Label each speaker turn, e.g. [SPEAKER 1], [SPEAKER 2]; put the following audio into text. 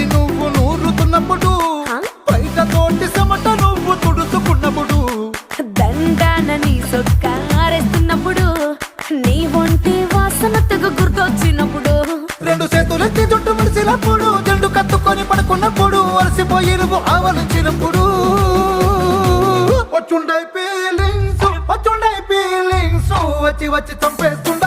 [SPEAKER 1] నువ్వు నూరుతున్నప్పుడు బయట తోటి సమట నువ్వు తుడుచుకున్నప్పుడు
[SPEAKER 2] దండాన నీ సొక్కారేస్తున్నప్పుడు నీ ఒంటి వాసన తెగ గుర్తొచ్చినప్పుడు
[SPEAKER 1] రెండు చేతులెత్తి జుట్టు ముడిసినప్పుడు జెండు కత్తుకొని పడుకున్నప్పుడు అలసిపోయి నువ్వు ఆవలించినప్పుడు వచ్చుండై ఫీలింగ్స్ వచ్చి వచ్చి చంపేస్తుండ